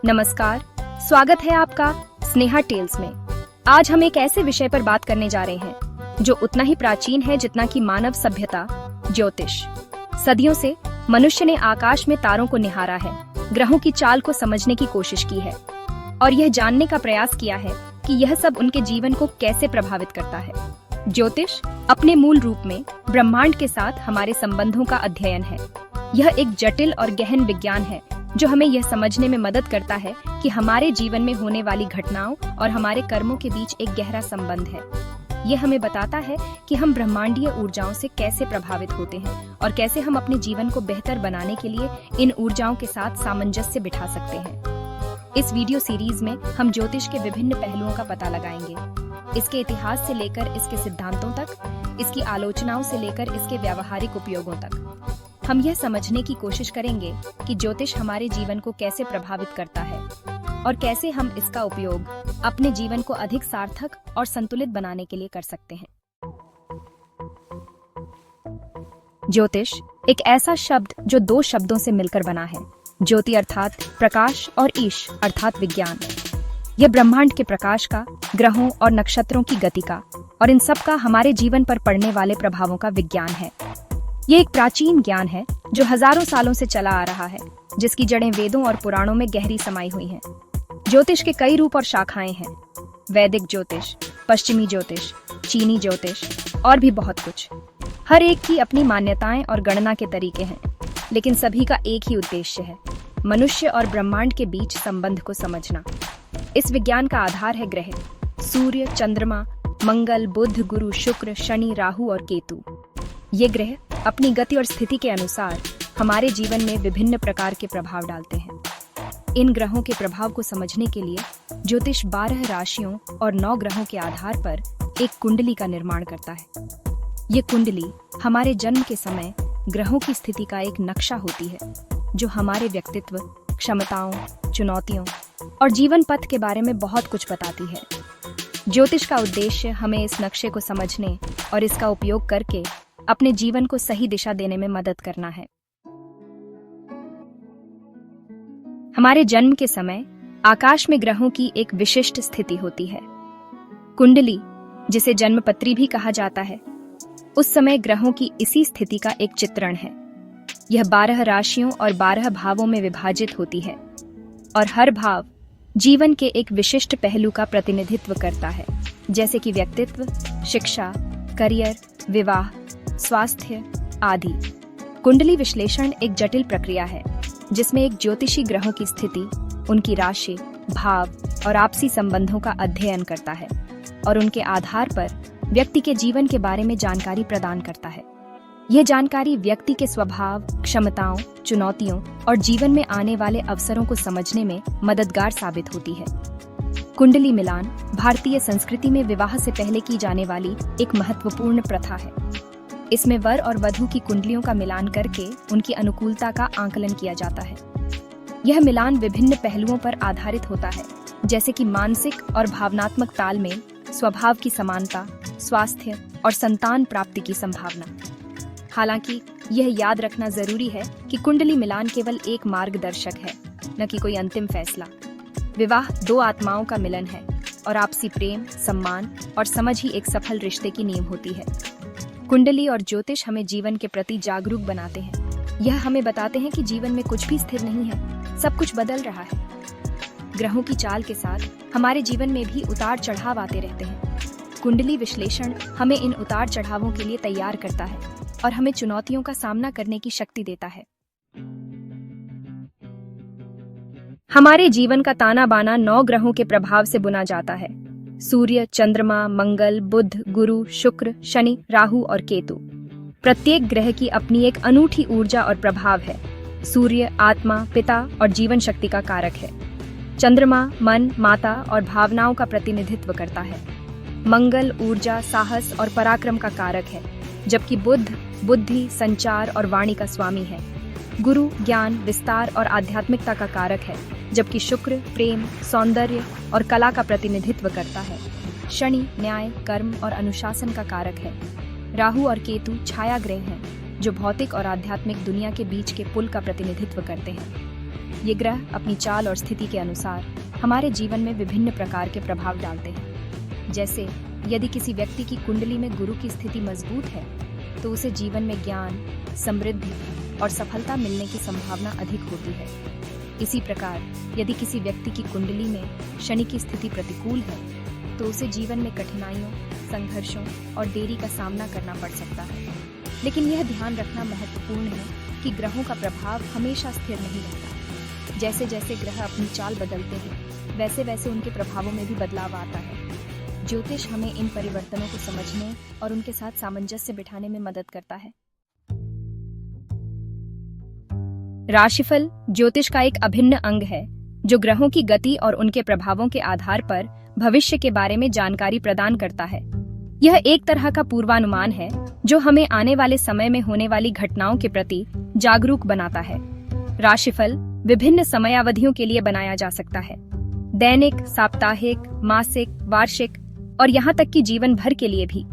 नमस्कार, स्वागत है आपका स्नेहा टेल्स में। आज हम एक ऐसे विषय पर बात करने जा रहे हैं जो उतना ही प्राचीन है जितना कि मानव सभ्यता, ज्योतिष। सदियों से मनुष्य ने आकाश में तारों को निहारा है, ग्रहों की चाल को समझने की कोशिश की है और यह जानने का प्रयास किया है कि यह सब उनके जीवन को कैसे प्रभावित करता है। ज्योतिष अपने मूल रूप में ब्रह्मांड के साथ हमारे संबंधों का अध्ययन है। यह एक जटिल और गहन विज्ञान है जो हमें यह समझने में मदद करता है कि हमारे जीवन में होने वाली घटनाओं और हमारे कर्मों के बीच एक गहरा संबंध है। यह हमें बताता है कि हम ब्रह्मांडीय ऊर्जाओं से कैसे प्रभावित होते हैं और कैसे हम अपने जीवन को बेहतर बनाने के लिए इन ऊर्जाओं के साथ सामंजस्य बिठा सकते हैं। इस वीडियो सीरीज में हम ज्योतिष के विभिन्न पहलुओं का पता लगाएंगे, इसके इतिहास से लेकर इसके सिद्धांतों तक, इसकी आलोचनाओं से लेकर इसके व्यावहारिक उपयोगों तक। हम यह समझने की कोशिश करेंगे कि ज्योतिष हमारे जीवन को कैसे प्रभावित करता है और कैसे हम इसका उपयोग अपने जीवन को अधिक सार्थक और संतुलित बनाने के लिए कर सकते हैं। ज्योतिष एक ऐसा शब्द जो दो शब्दों से मिलकर बना है, ज्योति अर्थात प्रकाश और ईश अर्थात विज्ञान। यह ब्रह्मांड के प्रकाश का, ग्रहों और नक्षत्रों की गति का और इन सब का हमारे जीवन पर पड़ने वाले प्रभावों का विज्ञान है। ये एक प्राचीन ज्ञान है जो हजारों सालों से चला आ रहा है, जिसकी जड़ें वेदों और पुराणों में गहरी समाई हुई हैं। ज्योतिष के कई रूप और शाखाएं हैं, वैदिक ज्योतिष, पश्चिमी ज्योतिष, चीनी ज्योतिष और भी बहुत कुछ। हर एक की अपनी मान्यताएं और गणना के तरीके हैं, लेकिन सभी का एक ही उद्देश्य है, मनुष्य और ब्रह्मांड के बीच संबंध को समझना। इस विज्ञान का आधार है ग्रह, सूर्य, चंद्रमा, मंगल, बुध, गुरु, शुक्र, शनि, राहु और केतु। ये ग्रह अपनी गति और स्थिति के अनुसार हमारे जीवन में विभिन्न प्रकार के प्रभाव डालते हैं। इन ग्रहों के प्रभाव को समझने के लिए ज्योतिष 12 राशियों और 9 ग्रहों के आधार पर एक कुंडली का निर्माण करता है। ये कुंडली हमारे जन्म के समय ग्रहों की स्थिति का एक नक्शा होती है, जो हमारे व्यक्तित्व, क्षमताओं, चुनौतियों और जीवन पथ के बारे में बहुत कुछ बताती है। ज्योतिष का उद्देश्य हमें इस नक्शे को समझने और इसका उपयोग करके अपने जीवन को सही दिशा देने में मदद करना है। हमारे जन्म के समय आकाश में ग्रहों की एक विशिष्ट स्थिति होती है। कुंडली, जिसे जन्मपत्री भी कहा जाता है, उस समय ग्रहों की इसी स्थिति का एक चित्रण है। यह 12 राशियों और 12 भावों में विभाजित होती है और हर भाव जीवन के एक विशिष्ट पहलू का प्रतिनिधित्व करता है, जैसे कि व्यक्तित्व, शिक्षा, करियर, विवाह, स्वास्थ्य आदि। कुंडली विश्लेषण एक जटिल प्रक्रिया है जिसमें एक ज्योतिषी ग्रहों की स्थिति, उनकी राशि, भाव और आपसी संबंधों का अध्ययन करता है और उनके आधार पर व्यक्ति के जीवन के बारे में जानकारी प्रदान करता है। यह जानकारी व्यक्ति के स्वभाव, क्षमताओं, चुनौतियों और जीवन में आने वाले अवसरों को समझने में मददगार साबित होती है। कुंडली मिलान भारतीय संस्कृति में विवाह से पहले की जाने वाली एक महत्वपूर्ण प्रथा है। इसमें वर और वधू की कुंडलियों का मिलान करके उनकी अनुकूलता का आकलन किया जाता है। यह मिलान विभिन्न पहलुओं पर आधारित होता है, जैसे कि मानसिक और भावनात्मक तालमेल, स्वभाव की समानता, स्वास्थ्य और संतान प्राप्ति की संभावना। हालांकि यह याद रखना जरूरी है कि कुंडली मिलान केवल एक मार्गदर्शक है, न कि कोई अंतिम फैसला। विवाह 2 आत्माओं का मिलन है और आपसी प्रेम, सम्मान और समझ ही एक सफल रिश्ते की नींव होती है। कुंडली और ज्योतिष हमें जीवन के प्रति जागरूक बनाते हैं। यह हमें बताते हैं कि जीवन में कुछ भी स्थिर नहीं है, सब कुछ बदल रहा है। ग्रहों की चाल के साथ हमारे जीवन में भी उतार चढ़ाव आते रहते हैं। कुंडली विश्लेषण हमें इन उतार चढ़ावों के लिए तैयार करता है और हमें चुनौतियों का सामना करने की शक्ति देता है। हमारे जीवन का ताना बाना 9 ग्रहों के प्रभाव से बुना जाता है। सूर्य, चंद्रमा, मंगल, बुध, गुरु, शुक्र, शनि, राहु और केतु। प्रत्येक ग्रह की अपनी एक अनूठी ऊर्जा और प्रभाव है। सूर्य आत्मा, पिता और जीवन शक्ति का कारक है। चंद्रमा मन, माता और भावनाओं का प्रतिनिधित्व करता है। मंगल ऊर्जा, साहस और पराक्रम का कारक है, जबकि बुध बुद्धि, संचार और वाणी का स्वामी है। गुरु ज्ञान, विस्तार और आध्यात्मिकता का कारक है, जबकि शुक्र प्रेम, सौंदर्य और कला का प्रतिनिधित्व करता है। शनि न्याय, कर्म और अनुशासन का कारक है। राहु और केतु छाया ग्रह हैं, जो भौतिक और आध्यात्मिक दुनिया के बीच के पुल का प्रतिनिधित्व करते हैं। ये ग्रह अपनी चाल और स्थिति के अनुसार हमारे जीवन में विभिन्न प्रकार के प्रभाव डालते हैं। जैसे यदि किसी व्यक्ति की कुंडली में गुरु की स्थिति मजबूत है तो उसे जीवन में ज्ञान, समृद्धि और सफलता मिलने की संभावना अधिक होती है। इसी प्रकार यदि किसी व्यक्ति की कुंडली में शनि की स्थिति प्रतिकूल है तो उसे जीवन में कठिनाइयों, संघर्षों और देरी का सामना करना पड़ सकता है। लेकिन यह ध्यान रखना महत्वपूर्ण है कि ग्रहों का प्रभाव हमेशा स्थिर नहीं रहता। जैसे जैसे ग्रह अपनी चाल बदलते हैं वैसे वैसे उनके प्रभावों में भी बदलाव आता है। ज्योतिष हमें इन परिवर्तनों को समझने और उनके साथ सामंजस्य बिठाने में मदद करता है। राशिफल ज्योतिष का एक अभिन्न अंग है जो ग्रहों की गति और उनके प्रभावों के आधार पर भविष्य के बारे में जानकारी प्रदान करता है। यह एक तरह का पूर्वानुमान है जो हमें आने वाले समय में होने वाली घटनाओं के प्रति जागरूक बनाता है। राशिफल विभिन्न समयावधियों के लिए बनाया जा सकता है, दैनिक, साप्ताहिक, मासिक, वार्षिक और यहाँ तक कि जीवन भर के लिए भी।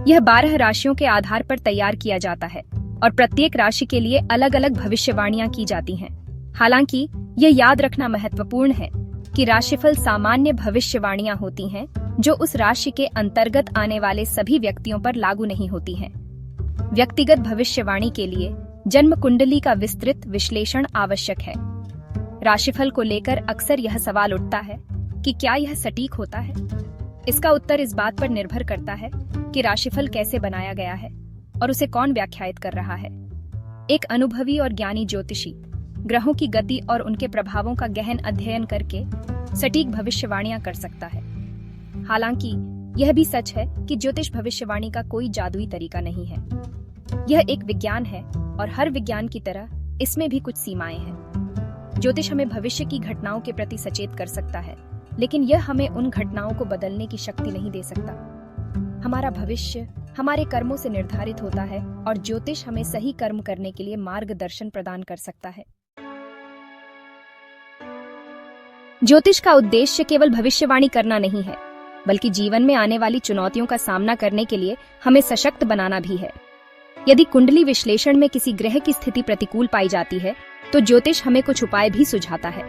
यह 12 राशियों के आधार पर तैयार किया जाता है और प्रत्येक राशि के लिए अलग अलग भविष्यवाणियां की जाती हैं। हालांकि यह याद रखना महत्वपूर्ण है कि राशिफल सामान्य भविष्यवाणियां होती हैं जो उस राशि के अंतर्गत आने वाले सभी व्यक्तियों पर लागू नहीं होती हैं। व्यक्तिगत भविष्यवाणी के लिए जन्म कुंडली का विस्तृत विश्लेषण आवश्यक है। राशिफल को लेकर अक्सर यह सवाल उठता है कि क्या यह सटीक होता है? इसका उत्तर इस बात पर निर्भर करता है कि राशिफल कैसे बनाया गया है और उसे कौन व्याख्यायित कर रहा है। एक अनुभवी और ज्ञानी ज्योतिषी ग्रहों की गति और उनके प्रभावों का गहन अध्ययन करके सटीक भविष्यवाणियां कर सकता है। हालांकि यह भी सच है कि ज्योतिष भविष्यवाणी का कोई जादुई तरीका नहीं है। यह एक विज्ञान है और हर विज्ञान की तरह इसमें भी कुछ सीमाएं हैं। ज्योतिष हमें भविष्य की घटनाओं के प्रति सचेत कर सकता है, लेकिन यह हमें उन घटनाओं को बदलने की शक्ति नहीं दे सकता। हमारा भविष्य हमारे कर्मों से निर्धारित होता है और ज्योतिष हमें सही कर्म करने के लिए मार्गदर्शन प्रदान कर सकता है। ज्योतिष का उद्देश्य केवल भविष्यवाणी करना नहीं है, बल्कि जीवन में आने वाली चुनौतियों का सामना करने के लिए हमें सशक्त बनाना भी है। यदि कुंडली विश्लेषण में किसी ग्रह की स्थिति प्रतिकूल पाई जाती है तो ज्योतिष हमें कुछ उपाय भी सुझाता है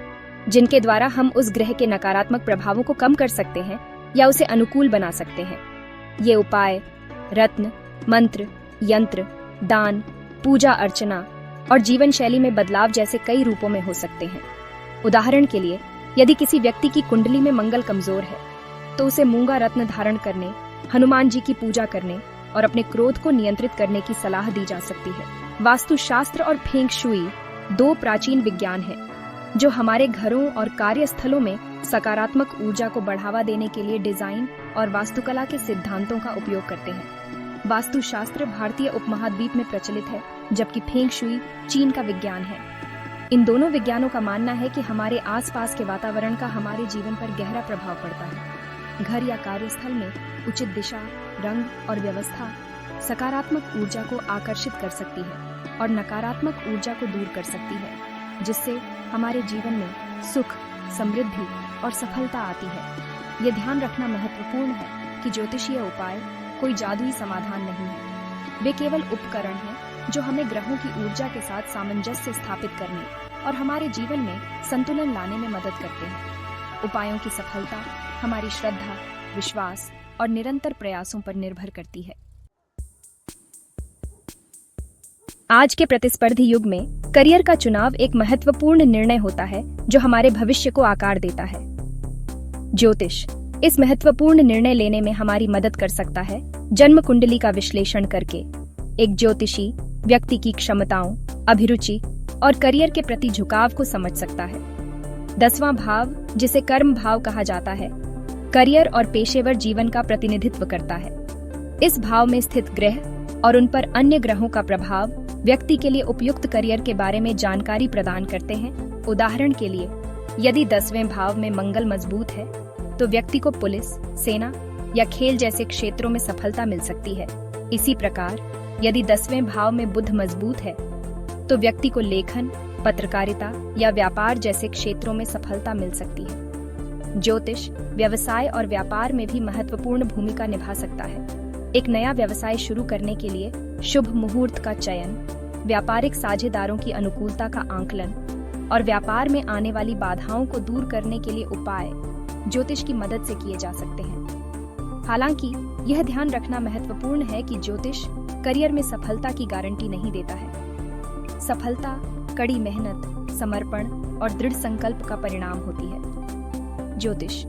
जिनके द्वारा हम उस ग्रह के नकारात्मक प्रभावों को कम कर सकते हैं या उसे अनुकूल बना सकते हैं। ये उपाय रत्न, मंत्र, यंत्र, दान, पूजा अर्चना और जीवन शैली में बदलाव जैसे कई रूपों में हो सकते हैं। उदाहरण के लिए, यदि किसी व्यक्ति की कुंडली में मंगल कमजोर है तो उसे मूंगा रत्न धारण करने, हनुमान जी की पूजा करने और अपने क्रोध को नियंत्रित करने की सलाह दी जा सकती है। वास्तुशास्त्र और फेंग शुई 2 प्राचीन विज्ञान हैं जो हमारे घरों और कार्यस्थलों में सकारात्मक ऊर्जा को बढ़ावा देने के लिए डिजाइन और वास्तुकला के सिद्धांतों का उपयोग करते हैं। वास्तुशास्त्र भारतीय उपमहाद्वीप में प्रचलित है, जबकि फेंग शुई चीन का विज्ञान है। इन दोनों विज्ञानों का मानना है कि हमारे आसपास के वातावरण का हमारे जीवन पर गहरा प्रभाव पड़ता है। घर या कार्यस्थल में उचित दिशा, रंग और व्यवस्था सकारात्मक ऊर्जा को आकर्षित कर सकती है और नकारात्मक ऊर्जा को दूर कर सकती है, जिससे हमारे जीवन में सुख, समृद्धि और सफलता आती है। ये ध्यान रखना महत्वपूर्ण है कि ज्योतिषीय उपाय कोई जादुई समाधान नहीं है। वे केवल उपकरण हैं जो हमें ग्रहों की ऊर्जा के साथ सामंजस्य स्थापित करने और हमारे जीवन में संतुलन लाने में मदद करते हैं। उपायों की सफलता हमारी श्रद्धा, विश्वास और निरंतर प्रयासों पर निर्भर करती है। आज के प्रतिस्पर्धी युग में करियर का चुनाव एक महत्वपूर्ण निर्णय होता है जो हमारे भविष्य को आकार देता है। ज्योतिष इस महत्वपूर्ण निर्णय लेने में हमारी मदद कर सकता है। जन्म कुंडली का विश्लेषण करके एक ज्योतिषी व्यक्ति की क्षमताओं, अभिरुचि और करियर के प्रति झुकाव को समझ सकता है। 10वां भाव, जिसे कर्म भाव कहा जाता है, करियर और पेशेवर जीवन का प्रतिनिधित्व करता है। इस भाव में स्थित ग्रह और उन पर अन्य ग्रहों का प्रभाव व्यक्ति के लिए उपयुक्त करियर के बारे में जानकारी प्रदान करते हैं। उदाहरण के लिए, यदि 10वें भाव में मंगल मजबूत है तो व्यक्ति को पुलिस, सेना या खेल जैसे क्षेत्रों में सफलता मिल सकती है। इसी प्रकार यदि 10वें भाव में बुध मजबूत है तो व्यक्ति को लेखन, पत्रकारिता या व्यापार जैसे क्षेत्रों में सफलता मिल सकती है। ज्योतिष व्यवसाय और व्यापार में भी महत्वपूर्ण भूमिका निभा सकता है। एक नया व्यवसाय शुरू करने के लिए शुभ मुहूर्त का चयन, व्यापारिक साझेदारों की अनुकूलता का आंकलन और व्यापार में आने वाली बाधाओं को दूर करने के लिए उपाय ज्योतिष की मदद से किए जा सकते हैं। हालांकि यह ध्यान रखना महत्वपूर्ण है कि ज्योतिष करियर में सफलता की गारंटी नहीं देता है। सफलता कड़ी मेहनत, समर्पण और दृढ़ संकल्प का परिणाम होती है। ज्योतिष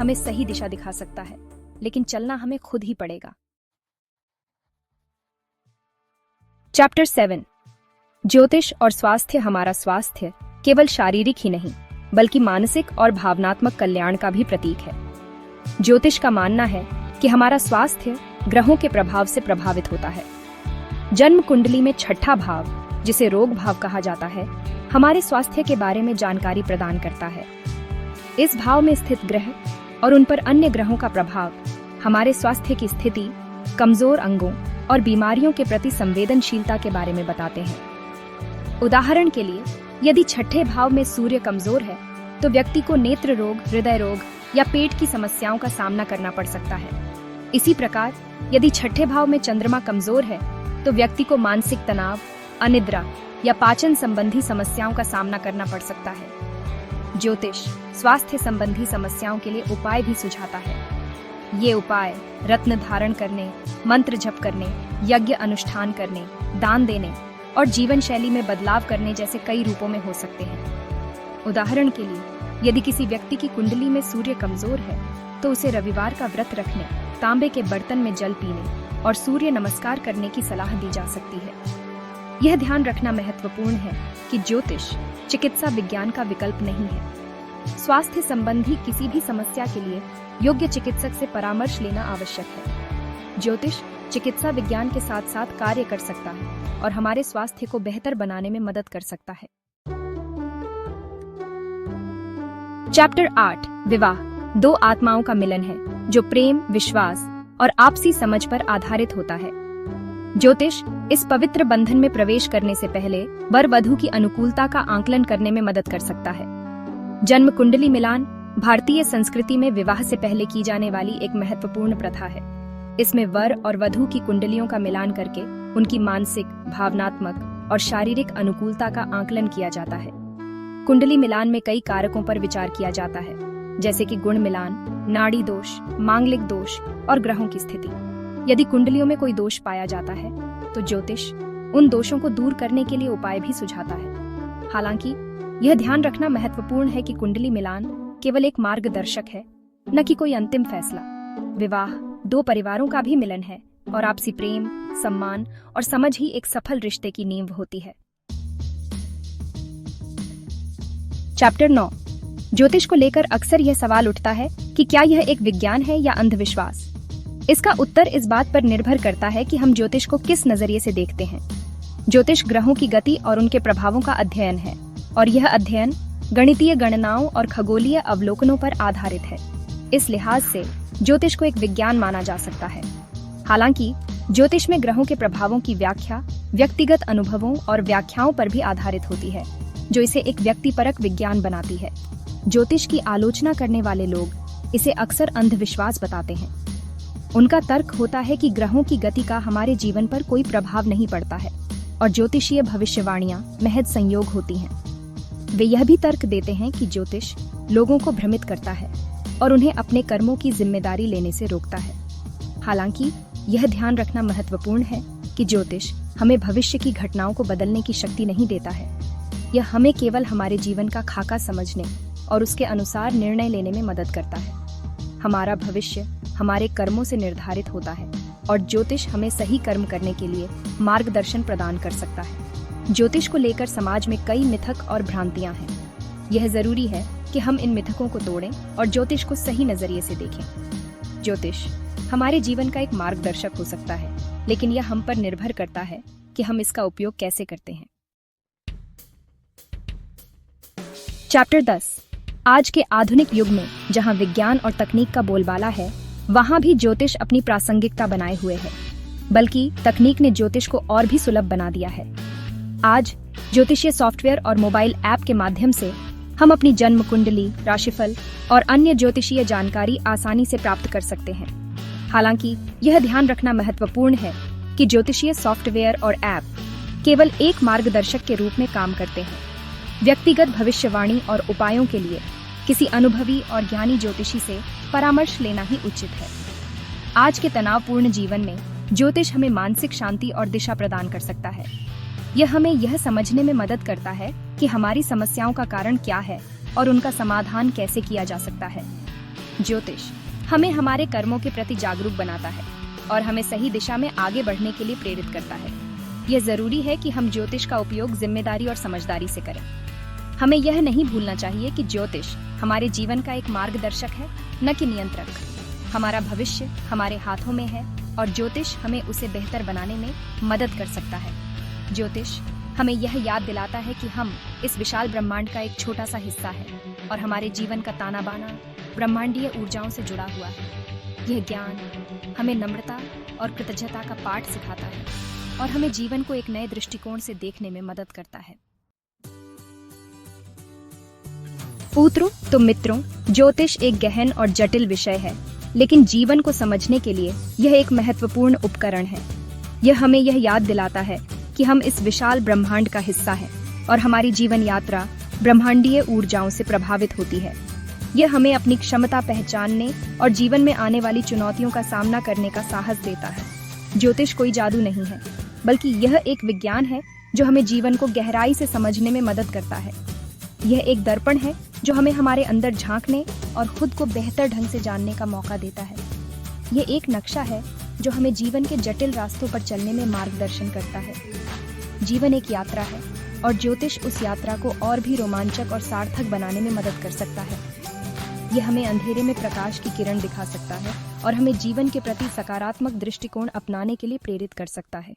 हमें सही दिशा दिखा सकता है, लेकिन चलना हमें खुद ही पड़ेगा। चैप्टर 7 ज्योतिष और स्वास्थ्य। हमारा स्वास्थ्य केवल शारीरिक ही नहीं बल्कि मानसिक और भावनात्मक कल्याण का भी प्रतीक है। ज्योतिष का मानना है कि हमारा स्वास्थ्य ग्रहों के प्रभाव से प्रभावित होता है। जन्म कुंडली में छठा भाव, जिसे रोग भाव कहा जाता है, हमारे स्वास्थ्य के बारे में जानकारी प्रदान करता है। इस भाव में स्थित ग्रह और उन पर अन्य ग्रहों का प्रभाव हमारे स्वास्थ्य की स्थिति, कमजोर अंगों और बीमारियों के प्रति संवेदनशीलता के बारे में बताते हैं। उदाहरण के लिए, यदि छठे भाव में सूर्य कमजोर है तो व्यक्ति को नेत्र रोग, हृदय रोग या पेट की समस्याओं का सामना करना पड़ सकता है। इसी प्रकार यदि छठे भाव में चंद्रमा कमजोर है तो व्यक्ति को मानसिक तनाव, अनिद्रा या पाचन संबंधी समस्याओं का सामना करना पड़ सकता है। ज्योतिष स्वास्थ्य संबंधी समस्याओं के लिए उपाय भी सुझाता है। ये उपाय रत्न धारण करने, मंत्र जप करने, यज्ञ अनुष्ठान करने, दान देने और जीवन शैली में बदलाव करने जैसे कई रूपों में हो सकते हैं। उदाहरण के लिए, यदि किसी व्यक्ति की कुंडली में सूर्य कमजोर है तो उसे रविवार का व्रत रखने, तांबे के बर्तन में जल पीने और सूर्य नमस्कार करने की सलाह दी जा सकती है। यह ध्यान रखना महत्वपूर्ण है कि ज्योतिष चिकित्सा विज्ञान का विकल्प नहीं है। स्वास्थ्य संबंधी किसी भी समस्या के लिए योग्य चिकित्सक से परामर्श लेना आवश्यक है। ज्योतिष चिकित्सा विज्ञान के साथ साथ कार्य कर सकता है और हमारे स्वास्थ्य को बेहतर बनाने में मदद कर सकता है। चैप्टर 8 विवाह दो आत्माओं का मिलन है जो प्रेम, विश्वास और आपसी समझ पर आधारित होता है। ज्योतिष इस पवित्र बंधन में प्रवेश करने से पहले वर वधू की अनुकूलता का आंकलन करने में मदद कर सकता है। जन्म कुंडली मिलान भारतीय संस्कृति में विवाह से पहले की जाने वाली एक महत्वपूर्ण प्रथा है। इसमें वर और वधू की कुंडलियों का मिलान करके उनकी मानसिक, भावनात्मक और शारीरिक अनुकूलता का आंकलन किया जाता है। कुंडली मिलान में कई कारकों पर विचार किया जाता है, जैसे कि गुण मिलान, नाड़ी दोष, मांगलिक दोष और ग्रहों की स्थिति। यदि कुंडलियों में कोई दोष पाया जाता है तो ज्योतिष उन दोषों को दूर करने के लिए उपाय भी सुझाता है। हालांकि यह ध्यान रखना महत्वपूर्ण है कि कुंडली मिलान केवल एक मार्गदर्शक है, न कि कोई अंतिम फैसला। विवाह दो परिवारों का भी मिलन है और आपसी प्रेम, सम्मान और समझ ही एक सफल रिश्ते की नींव होती है। चैप्टर 9 ज्योतिष को लेकर अक्सर यह सवाल उठता है कि क्या यह एक विज्ञान है या अंधविश्वास। इसका उत्तर इस बात पर निर्भर करता है कि हम ज्योतिष को किस नजरिए से देखते हैं। ज्योतिष ग्रहों की गति और उनके प्रभावों का अध्ययन है और यह अध्ययन गणितीय गणनाओं और खगोलीय अवलोकनों पर आधारित है। इस लिहाज से ज्योतिष को एक विज्ञान माना जा सकता है। हालांकि ज्योतिष में ग्रहों के प्रभावों की व्याख्या व्यक्तिगत अनुभवों और व्याख्याओं पर भी आधारित होती है, जो इसे एक व्यक्तिपरक विज्ञान बनाती है। ज्योतिष की आलोचना करने वाले लोग इसे अक्सर अंधविश्वास बताते हैं। उनका तर्क होता है कि ग्रहों की गति का हमारे जीवन पर कोई प्रभाव नहीं पड़ता है और ज्योतिषीय भविष्यवाणियां महज संयोग होती हैं। वे यह भी तर्क देते हैं कि ज्योतिष लोगों को भ्रमित करता है और उन्हें अपने कर्मों की जिम्मेदारी लेने से रोकता है। हालांकि यह ध्यान रखना महत्वपूर्ण है कि ज्योतिष हमें भविष्य की घटनाओं को बदलने की शक्ति नहीं देता है। यह हमें केवल हमारे जीवन का खाका समझने और उसके अनुसार निर्णय लेने में मदद करता है। हमारा भविष्य हमारे कर्मों से निर्धारित होता है और ज्योतिष हमें सही कर्म करने के लिए मार्गदर्शन प्रदान कर सकता है। ज्योतिष को लेकर समाज में कई मिथक और भ्रांतियां हैं। यह जरूरी है कि हम इन मिथकों को तोड़ें और ज्योतिष को सही नजरिए से देखें। ज्योतिष हमारे जीवन का एक मार्गदर्शक हो सकता है, लेकिन यह हम पर निर्भर करता है कि हम इसका उपयोग कैसे करते हैं। चैप्टर 10 आज के आधुनिक युग में जहां विज्ञान और तकनीक का बोलबाला है, वहां भी ज्योतिष अपनी प्रासंगिकता बनाए हुए है। बल्कि तकनीक ने ज्योतिष को और भी सुलभ बना दिया है। आज ज्योतिषीय सॉफ्टवेयर और मोबाइल ऐप के माध्यम से हम अपनी जन्म कुंडली, राशिफल और अन्य ज्योतिषीय जानकारी आसानी से प्राप्त कर सकते हैं। हालांकि यह ध्यान रखना महत्वपूर्ण है कि ज्योतिषीय सॉफ्टवेयर और ऐप केवल एक मार्गदर्शक के रूप में काम करते हैं। व्यक्तिगत भविष्यवाणी और उपायों के लिए किसी अनुभवी और ज्ञानी ज्योतिषी से परामर्श लेना ही उचित है। आज के तनावपूर्ण जीवन में ज्योतिष हमें मानसिक शांति और दिशा प्रदान कर सकता है। यह हमें यह समझने में मदद करता है कि हमारी समस्याओं का कारण क्या है और उनका समाधान कैसे किया जा सकता है। ज्योतिष हमें हमारे कर्मों के प्रति जागरूक बनाता है और हमें सही दिशा में आगे बढ़ने के लिए प्रेरित करता है। यह जरूरी है कि हम ज्योतिष का उपयोग जिम्मेदारी और समझदारी से करें। हमें यह नहीं भूलना चाहिए कि ज्योतिष हमारे जीवन का एक मार्गदर्शक है, न कि नियंत्रक। हमारा भविष्य हमारे हाथों में है और ज्योतिष हमें उसे बेहतर बनाने में मदद कर सकता है। ज्योतिष हमें यह याद दिलाता है कि हम इस विशाल ब्रह्मांड का एक छोटा सा हिस्सा है और हमारे जीवन का ताना बाना ब्रह्मांडीय ऊर्जाओं से जुड़ा हुआ है। यह ज्ञान हमें नम्रता और कृतज्ञता का पाठ सिखाता है और हमें जीवन को एक नए दृष्टिकोण से देखने में मदद करता है। पुत्रों तो मित्रों, ज्योतिष एक गहन और जटिल विषय है, लेकिन जीवन को समझने के लिए यह एक महत्वपूर्ण उपकरण है। यह हमें यह याद दिलाता है कि हम इस विशाल ब्रह्मांड का हिस्सा हैं और हमारी जीवन यात्रा ब्रह्मांडीय ऊर्जाओं से प्रभावित होती है। यह हमें अपनी क्षमता पहचानने और जीवन में आने वाली चुनौतियों का सामना करने का साहस देता है। ज्योतिष कोई जादू नहीं है, बल्कि यह एक विज्ञान है जो हमें जीवन को गहराई से समझने में मदद करता है। यह एक दर्पण है जो हमें हमारे अंदर झांकने और खुद को बेहतर ढंग से जानने का मौका देता है। यह एक नक्शा है जो हमें जीवन के जटिल रास्तों पर चलने में मार्गदर्शन करता है। जीवन एक यात्रा है और ज्योतिष उस यात्रा को और भी रोमांचक और सार्थक बनाने में मदद कर सकता है। यह हमें अंधेरे में प्रकाश की किरण दिखा सकता है और हमें जीवन के प्रति सकारात्मक दृष्टिकोण अपनाने के लिए प्रेरित कर सकता है।